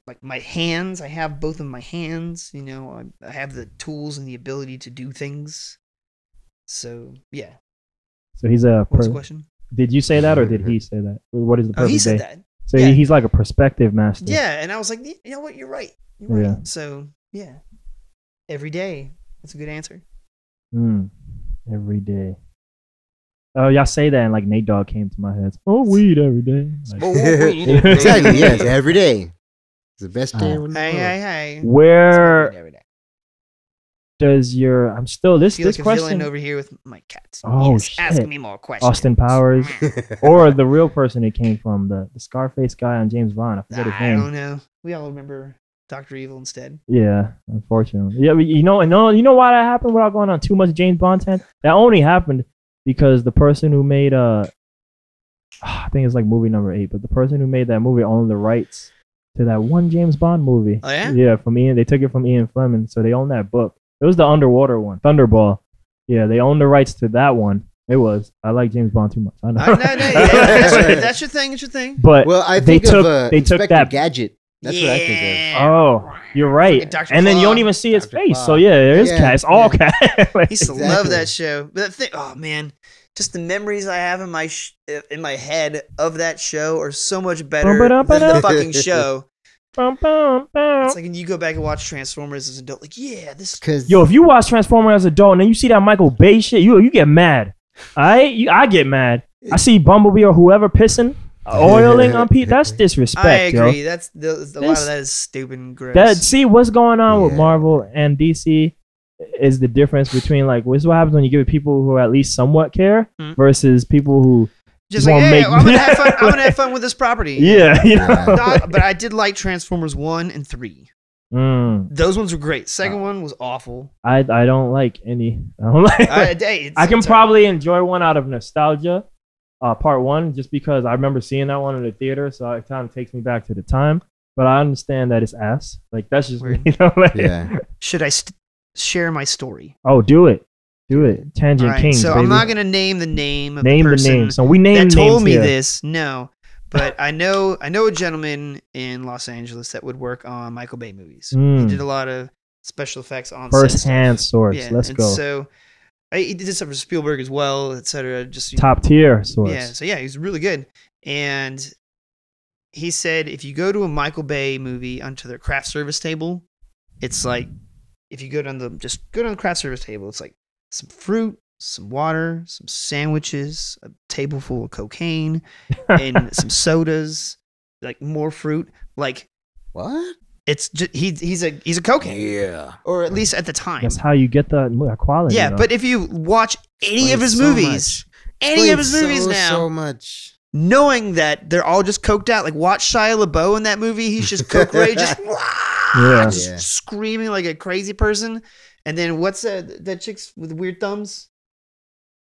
like my hands. I have both of my hands. I have the tools and the ability to do things. So yeah. So he's a. What was the question? Did you say that or did he say that? What is the perfect Oh, he said day? that. So Yeah. he's like a perspective master. Yeah, and I was like, you know what? You're right. You're right. Yeah. So yeah, every day. That's a good answer. Mm. Every day. Oh, y'all say that and like Nate Dogg came to my head. Oh, weed every day. Like, Exactly. Yes, every day. It's the best day in the world. Hey. Where does your? I'm still this Feel like a question villain over here with my cats. Oh, yes, shit. Asking me more questions. Austin Powers, or the real person it came from, the Scarface guy on James Bond. I forget his I name. don't know. We all remember Dr. Evil instead. Yeah, unfortunately. Yeah, but you know why that happened without going on too much James Bond tent? That only happened because the person who made I think it's like movie number 8, but the person who made that movie owned the rights to that one James Bond movie. Oh yeah? Yeah, from Ian. They took it from Ian Fleming, so they own that book. It was the underwater one, Thunderball. Yeah, they own the rights to that one. It was. I like James Bond too much. I know. No, that's your thing. It's your thing. But well, I think they took that Gadget. That's what I think of. Oh, you're right. And then you don't even see his face. So yeah, there is cat. It's all cat. I used to love that show. But that thing, oh man, just the memories I have in my head of that show are so much better than the fucking show. It's like when you go back and watch Transformers as an adult, like, yeah, this. Yo, if you watch Transformers as an adult and then you see that Michael Bay shit, you get mad. I get mad. I see Bumblebee or whoever pissing, oiling on Pete. That's disrespect. I agree. Yo. That's a lot of that is stupid and gross. See what's going on with Marvel and DC is the difference between like this is what happens when you give it people who at least somewhat care versus people who just like, hey, I'm gonna have fun. I'm gonna have fun with this property. Yeah, you know. But I did like Transformers 1 and 3. Those ones were great. Second one was awful. I don't like any. I don't like. I can probably enjoy one out of nostalgia, part 1, just because I remember seeing that one in the theater, so it kind of takes me back to the time. But I understand that it's ass. Like that's just weird. You know, like, Should I share my story? Oh, do it. Do it. Tangent right, Kings. So baby. I'm not gonna name the name of the person the name. So we named that told me here. this. No. But I know a gentleman in Los Angeles that would work on Michael Bay movies. He did a lot of special effects on first-hand source. Yeah, Let's go. So he did stuff for Spielberg as well, etc. Just top tier source. Yeah. So yeah, he's really good. And he said if you go to a Michael Bay movie onto their craft service table, it's like if you go down the craft service table, it's like some fruit, some water, some sandwiches, a table full of cocaine, and some sodas, like more fruit. Like what? It's just, he's a cokehead. Yeah. Or at least at the time. That's how you get the quality. Yeah, though. but if you watch any of his movies, now, so much. Knowing that they're all just coked out, like watch Shia LaBeouf in that movie, he's just coke ready, just screaming like a crazy person. And then what's that chick's with weird thumbs?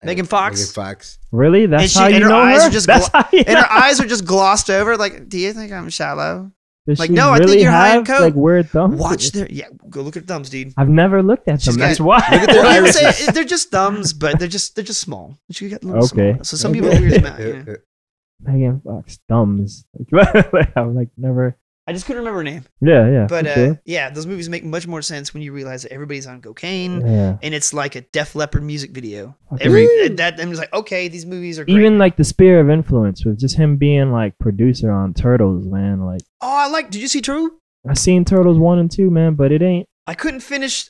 Megan Fox. Megan Fox. Really? That's how you know her? And her eyes are just glossed over. Like, do you think I'm shallow? Like, no, I think you're high in coke. Like weird thumbs. Watch go look at thumbs, dude. I've never looked at them. That's why. Look at their irises. They're just thumbs, but they're just small. She got little small. So some people are weird about it. Megan Fox thumbs. I'm like never. I just couldn't remember her name. Yeah. But okay. those movies make much more sense when you realize that everybody's on cocaine and it's like a Def Leppard music video. I'm just like, okay, these movies are great. Even like the sphere of influence with just him being like producer on Turtles, man. Like, did you see True? I seen Turtles 1 and 2, man, but it ain't. I couldn't finish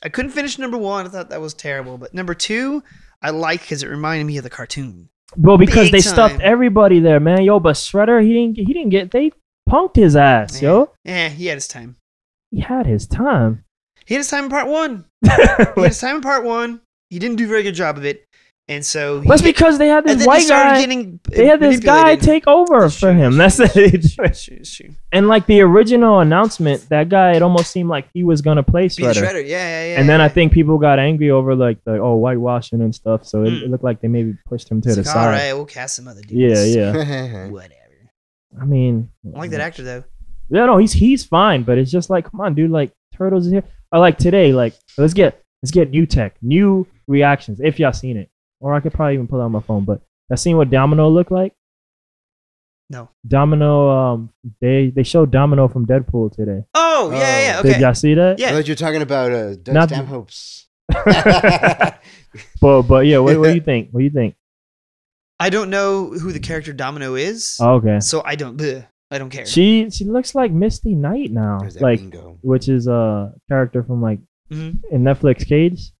number 1. I thought that was terrible. But number 2, I liked because it reminded me of the cartoon. Well, because they stuffed everybody there, man. Yo, but Shredder, he didn't get they punked his ass, yo. Yeah, he had his time. He had his time. He had his time in part 1. He had his time in part 1. He didn't do a very good job of it. And so that's because they had this white guy. They had this guy take over for him. That's it. And like the original announcement, that guy, it almost seemed like he was gonna play Shredder. Yeah. And then I think people got angry over like the whitewashing and stuff. So it looked like they maybe pushed him to the side. All right, we'll cast some other dudes. Yeah. Whatever. I mean, I like that actor though. Yeah, no, he's fine, but it's just like, come on, dude. Like Turtles is here. I like today. Like let's get new tech, new reactions. If y'all seen it. Or I could probably even pull out my phone, but I seen what Domino looked like. No. Domino, they showed Domino from Deadpool today. Oh, yeah, okay. Did y'all see that? Yeah. I thought you were talking about Doug Stanhope's. but yeah, what do you think? What do you think? I don't know who the character Domino is. Oh, okay. So I don't care. She looks like Misty Knight now, like bingo. Which is a character from like in Netflix Cage.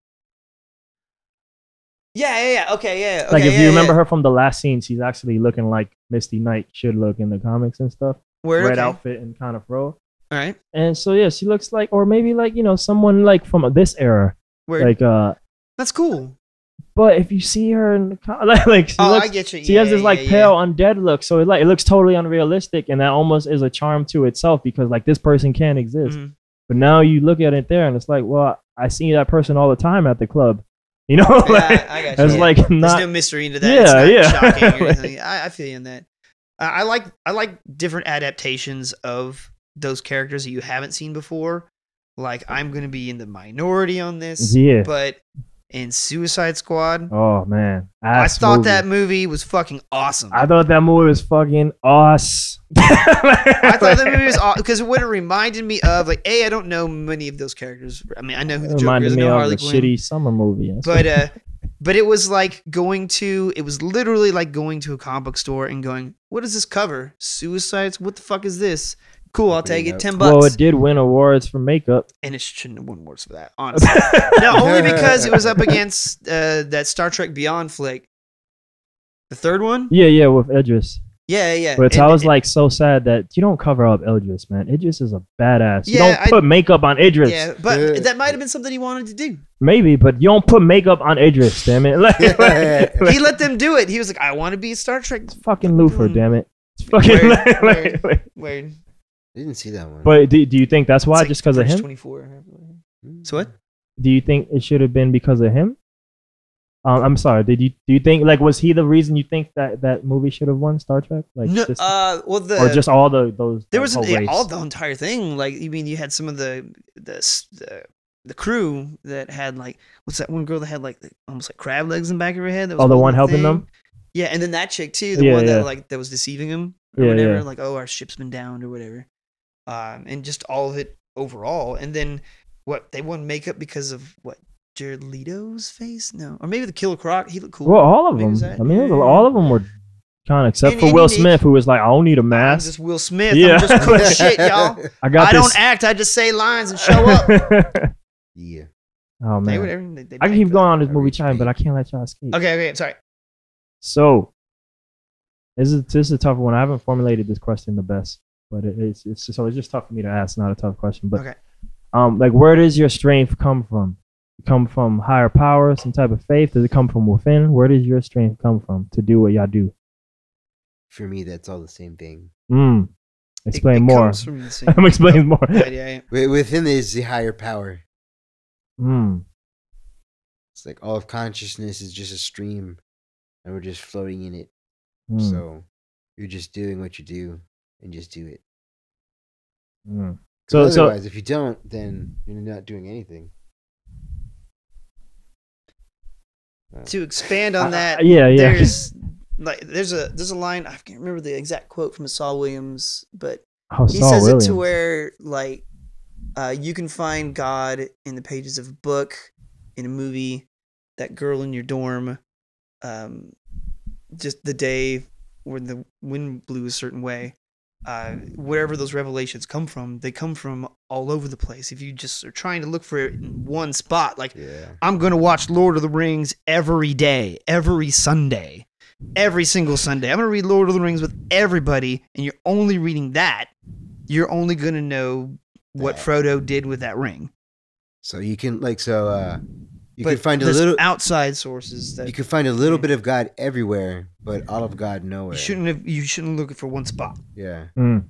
Yeah. Okay, yeah. Like if you remember her from the last scene, she's actually looking like Misty Knight should look in the comics and stuff. Red outfit and kind of fro. All right. And so yeah, she looks like, or maybe like, you know, someone like from this era. Word. Like that's cool. But if you see her in the like she looks, I get you. she has this like pale undead look, so it looks totally unrealistic, and that almost is a charm to itself because like this person can't exist. Mm-hmm. But now you look at it there, and it's like, well, I see that person all the time at the club. You know, like, I got you. It's like not, there's no mystery into that. Yeah, it's not shocking or anything. I feel you in that. I like different adaptations of those characters that you haven't seen before. Like I'm gonna be in the minority on this, but in Suicide Squad, oh man, I thought that movie was fucking awesome. I thought that movie was fucking awesome. I thought that movie was awesome because what it reminded me of, like, I don't know many of those characters. I mean, I know who the Joker is. I know Harley Quinn. Shitty summer movie, but it was like it was literally like going to a comic book store and going, what does this cover? Suicides? What the fuck is this? Cool, I'll take it. $10. Well, it did win awards for makeup, and it shouldn't have won awards for that, honestly. No, only because it was up against that Star Trek Beyond flick, the third one. Yeah, with Idris. Yeah. But I was like so sad that you don't cover up Idris, man. Idris is a badass. You don't put makeup on Idris. Yeah, but that might have been something he wanted to do. Maybe, but you don't put makeup on Idris, damn it. He let them do it. He was like, I want to be a Star Trek. It's fucking Luthor, damn it. It's fucking weird. I didn't see that one. But do you think that's why? Like just because of him? 24. So what? Do you think it should have been because of him? I'm sorry. Do you think like was he the reason you think that movie should have won Star Trek? Like no, or just all those there was all the entire thing. Like you mean you had some of the crew that had like what's that one girl that had like almost like crab legs in the back of her head? That was the one helping them. Yeah, and then that chick too, the one that was deceiving him or whatever. Like our ship's been downed or whatever. And just all of it overall. And then what they won makeup because of what Jared Leto's face? No, or maybe the Killer Croc. He looked cool. Well, all of them. I mean, all of them were kind of except for Will Smith, who was like, I don't need a mask. I'm just Will Smith. Yeah. I'm just cool shit, y'all. I don't act. I just say lines and show up. Yeah. Oh man. I can keep going on this movie time, but I can't let y'all escape. Okay. I'm sorry. So this is a tough one. I haven't formulated this question the best. But it's just tough for me to ask, not a tough question. But like, where does your strength come from? Come from higher power, some type of faith? Does it come from within? Where does your strength come from to do what y'all do? For me, that's all the same thing. Explain more. I'm explaining more. Yeah. Within is the higher power. It's like all of consciousness is just a stream, and we're just floating in it. So you're just doing what you do. And just do it. So otherwise, if you don't, then you're not doing anything. To expand on that, there's a line, I can't remember the exact quote from Saul Williams, but he says it to where like you can find God in the pages of a book, in a movie, that girl in your dorm, just the day when the wind blew a certain way. Wherever those revelations come from, they come from all over the place. If you just are trying to look for it in one spot, like I'm going to watch Lord of the Rings every day, every Sunday, every single Sunday. I'm going to read Lord of the Rings with everybody, and you're only reading that. You're only going to know what Frodo did with that ring. So you can you can find a little outside sources that you can find a little bit of God everywhere, but all of God nowhere. You shouldn't look for one spot. Yeah. All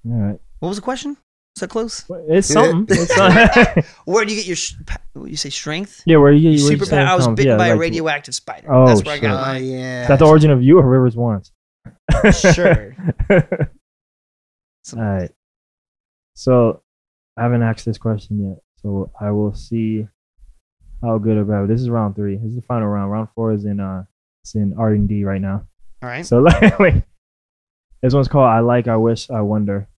right. What was the question? Is that close? It's something. Where do you get your you say strength? Yeah, where you get your superpower? I was bitten by a radioactive spider. Oh, that's where I got mine. Is that the origin of you or Rivers Warrens? Sure. All right. So I haven't asked this question yet, so I will see how good or bad. This is round 3. This is the final round. Round 4 is in R&D right now. All right. So like this one's called I Like, I Wish, I Wonder.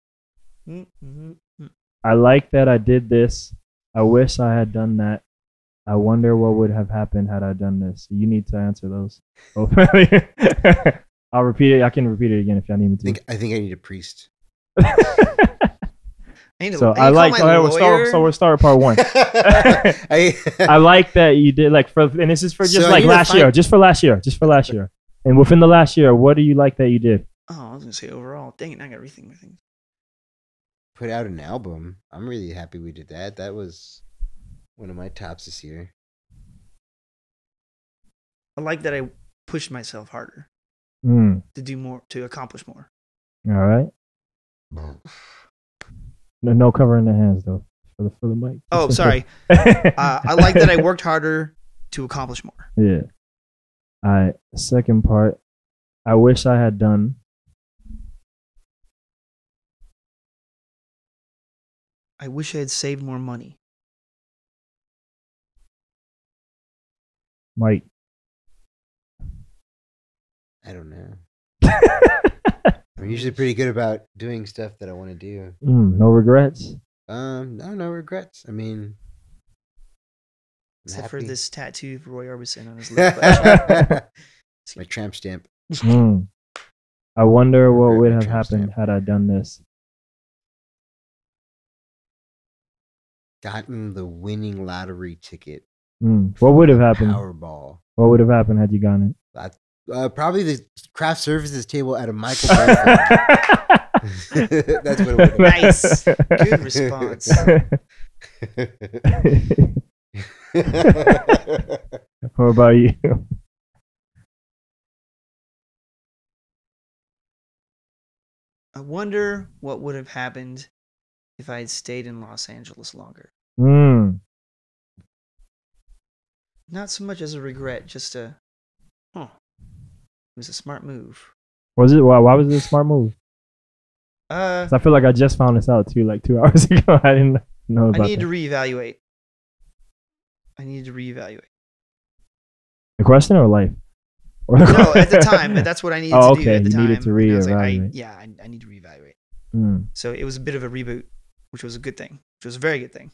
I like that I did this. I wish I had done that. I wonder what would have happened had I done this. You need to answer those. I'll repeat it. I can repeat it again if y'all need me to. I think I need a priest. So we'll start part 1. I like that you did and this is for just last year, just for last year. And within the last year, what do you like that you did? Oh, I was gonna say overall. Dang it, I got everything. put out an album. I'm really happy we did that. That was one of my tops this year. I like that I pushed myself harder Mm. to do more, to accomplish more. All right. No covering the hands though for the mic. Oh, sorry. I like that I worked harder to accomplish more. Yeah. All right. Second part. I wish I had done. I wish I had saved more money. Mike. I don't know. I'm usually pretty good about doing stuff that I want to do. No regrets. No regrets. I mean, Except for this tattoo of Roy Orbison on his lip. My tramp stamp. I wonder what Regret would my have tramp happened stamp. had I done this. Gotten the winning lottery ticket. What would have happened? Powerball. What would have happened had you gotten Probably the craft services table at a Michael Bay film. That's what it would have been. Nice. Good response. What about you? I wonder what would have happened if I had stayed in Los Angeles longer. Not so much as a regret, just it was a smart move. Was it? Why was it a smart move? 'Cause I feel like I just found this out too, like 2 hours ago. I didn't know about I needed that. to reevaluate. I needed to reevaluate. The question or life? Or No, at the time, that's what I needed to do at the you time. needed to And I was like, reevaluate. I need to reevaluate. Mm. So it was a bit of a reboot, which was a good thing, which was a very good thing.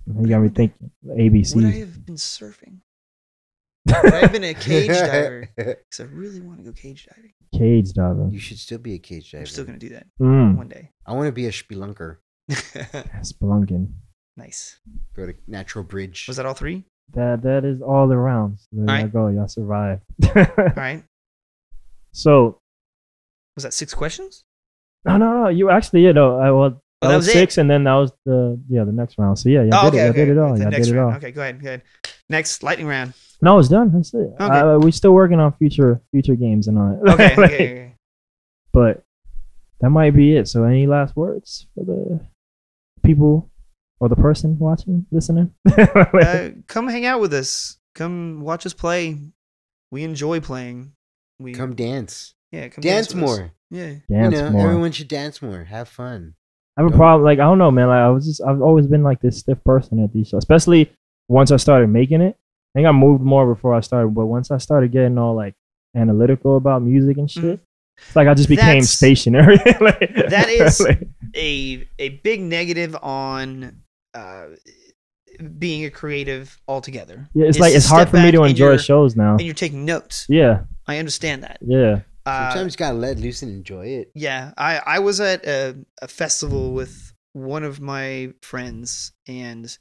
You got me thinking. ABC. Would I have been surfing? Would I have been a cage diver? Because I really want to go cage diving. Cage diving. You should still be a cage diver. I'm still going to do that Mm. one day. I want to be a spelunker. Spelunking. Nice. Go to Natural Bridge. Was that all three? That is all the rounds. There All you right. go. Y'all survived. All right. So Was that 6 questions? no. You actually, well, Oh, that that was was 6, and then that was the next round. So yeah, y'all did it. Y'all did it all. The Y'all next did it round. all. Okay, go ahead. Next, lightning round. No, it's done. That's it. Okay. We're still working on future games and all that. Okay, Like, okay. But that might be it. So any last words for the people or the person watching, listening? Come hang out with us. Come watch us play. We enjoy playing. Come dance. Yeah, come Dance with us. more. Yeah. Dance more. Everyone should dance more. Have fun. I have a problem. Like, I don't know, man. Like, I've always been like this stiff person at these shows, especially once I started making it. I think I moved more before I started, but once I started getting all like analytical about music and shit, it's like I just became stationary. That is a big negative on being a creative altogether. Yeah, it's is like to it's hard step for me back to and enjoy you're- shows now. And you're taking notes. Yeah, I understand that. yeah. Sometimes you gotta let loose and enjoy it. Yeah, I was at a festival with one of my friends, and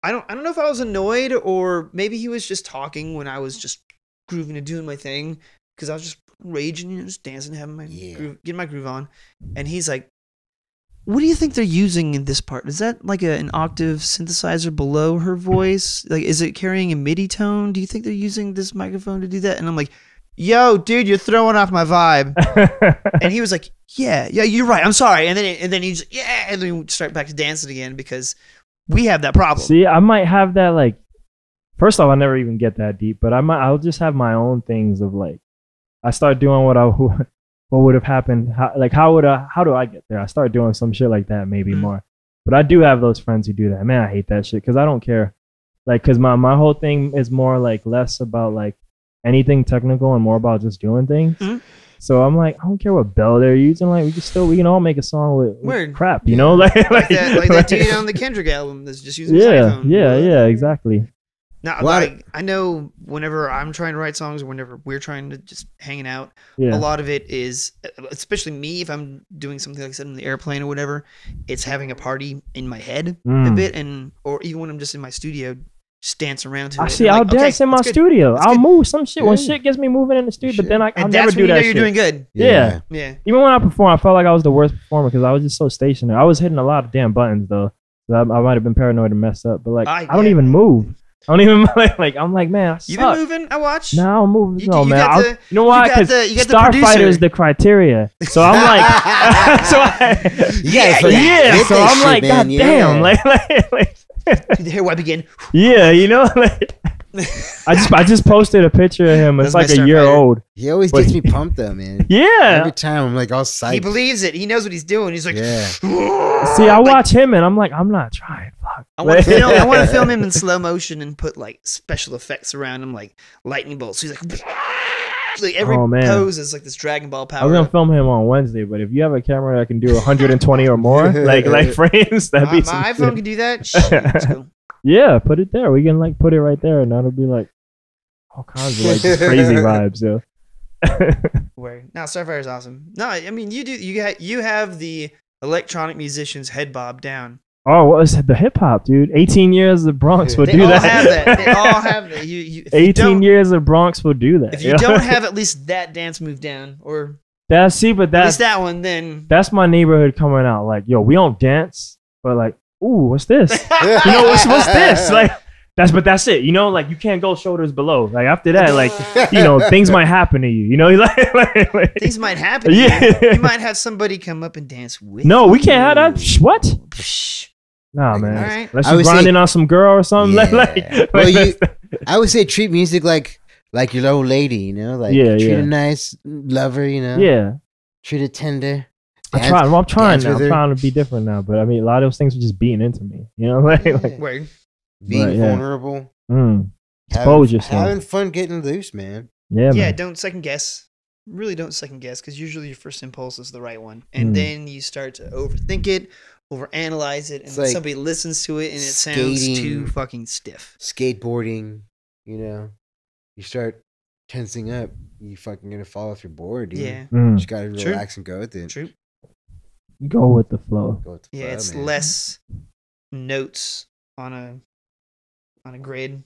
I don't know if I was annoyed or maybe he was just talking when I was just grooving and doing my thing, because I was just raging, just dancing, having my groove, getting my groove on, and he's like, "What do you think they're using in this part? Is that like an octave synthesizer below her voice? Like, is it carrying a MIDI tone? Do you think they're using this microphone to do that?" And I'm like, "Yo, dude, you're throwing off my vibe." And he was like, yeah, you're right. I'm sorry. And then he's like, yeah, and then we start back to dancing again because we have that problem. See, I might have that. Like, first off, I never even get that deep, but I'll just have my own things of like, I start doing what would have happened. How do I get there? I start doing some shit like that, maybe more. But I do have those friends who do that. Man, I hate that shit because I don't care. Like, because my whole thing is more like less about like anything technical and more about just doing things. So I'm like, I don't care what bell they're using. Like, we can all make a song with crap, you know? Like that dude on the Kendrick album that's just using saxophone. Yeah, exactly. Now, like, I know whenever I'm trying to write songs or whenever we're trying to just hanging out, a lot of it is, especially me, if I'm doing something like I said in the airplane or whatever, it's having a party in my head a bit, or even when I'm just in my studio just dance around to I it. see. And I'll I'm like, dance in my that's good. studio. That's I'll good. move some shit when Yeah. shit gets me moving in the studio. But then I'll And never that's do when you that know shit. you're doing good. Yeah. Yeah. Even when I perform, I felt like I was the worst performer because I was just so stationary. I was hitting a lot of damn buttons though. So I might have been paranoid and messed up. But like, I don't even move. I don't even like. I'm like, man, I suck. You been moving? I watch. No, I don't move. No, you man. got You know why? Because Starfighter is the criteria. So I'm like, yeah. So I'm like, god damn, like, here I begin. yeah, you know, like, I just posted a picture of him. It's like a year old. He always gets me pumped though, man. Yeah. Every time I'm like all psyched. He believes it. He knows what he's doing. He's like, yeah. See, I watch him and I'm like, I'm not trying. Fuck. I want to film him in slow motion and put like special effects around him, like lightning bolts. So he's like every pose is like this Dragon Ball power. I was gonna film him on Wednesday, but if you have a camera that can do 120 or more, like frames, that'd be my iPhone can do that. Shit, let's go. Yeah, put it there. We can like put it right there, and that'll be like all kinds of like just crazy vibes, yo. Where now, Starfire is awesome. No, I mean you have the electronic musician's head bob down. Oh, what was the hip hop, dude? 18 years of Bronx will do that. They all have that. 18 years of Bronx will do that. If you don't have at least that dance move down, or at least that one, then that's my neighborhood coming out. Like, yo, we don't dance, but like, ooh, what's this? You know, what's this? Like, that's it. You know, like you can't go shoulders below. Like after that, like you know, things might happen to you. You know, like things might happen. Yeah, you might have somebody come up and dance with. No, you. we can't have that. What? Nah, man. All right. Unless you're grinding on some girl or something. Yeah. I would say treat music like your old lady. You know, like treat her nice, love her. You know, treat her tender. I'm trying to be different now, but I mean, a lot of those things are just beating into me. You know, like being vulnerable, expose yourself, having fun, getting loose, man. Yeah, yeah. man. Don't second guess. Really, don't second guess, because usually your first impulse is the right one, and then you start to overthink it, overanalyze it, and then somebody listens to it and it sounds too fucking stiff. Skateboarding, you know, you start tensing up, you fucking gonna fall off your board, dude. Yeah, you just gotta relax and go with it. True. Go with the flow. It's less notes on a grid,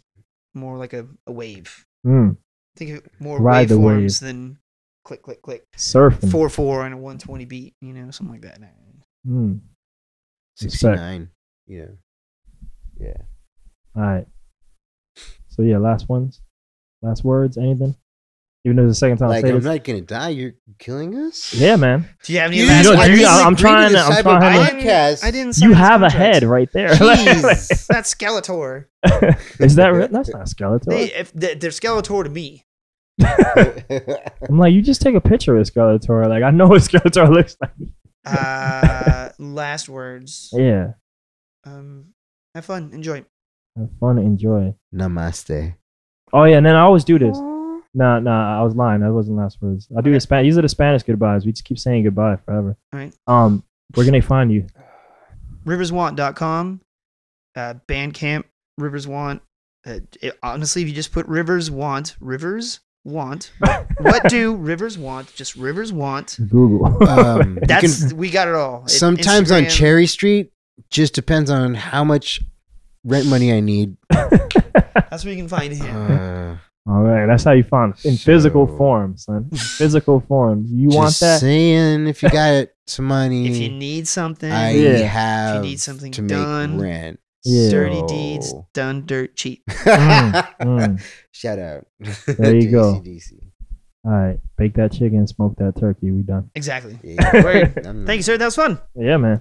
more like a wave. Think of more waveforms than click, click, click. Surfing. 4/4 on a 120 beat, you know, something like that. 69. Yeah. Yeah. All right. So yeah, last words, anything? Even though it's the second time I say I'm this. not gonna die. You're killing us. Yeah, man. Do you have any last words? I'm trying. I didn't. You have a head right there. Jeez, that's Skeletor. Is that real? That's not Skeletor. They're Skeletor to me. I'm like, you just take a picture of Skeletor. Like, I know what Skeletor looks like. Last words. Yeah. Have fun. Enjoy. Have fun. Enjoy. Namaste. Oh yeah, and then I always do this. Nah, I was lying. That wasn't last words. I do the Spanish. These are the Spanish goodbyes. We just keep saying goodbye forever. All right. Where can they find you? riverswant.com. Bandcamp. Rivers Want. Honestly, if you just put Rivers Want. What do Rivers Want? Just Rivers Want. Google. We got it all. Sometimes Instagram. On Cherry Street, just depends on how much rent money I need. That's where you can find him. All right, that's how you find it. In physical form, son. Physical form. You want that? Saying if you got some money. If you need something. I have. If you need something to done. Make rent. Yeah. Dirty deeds done dirt cheap. Shout out. There you go. All right, bake that chicken, smoke that turkey. We done. Exactly. Yeah. Thank you, sir. That was fun. Yeah, man.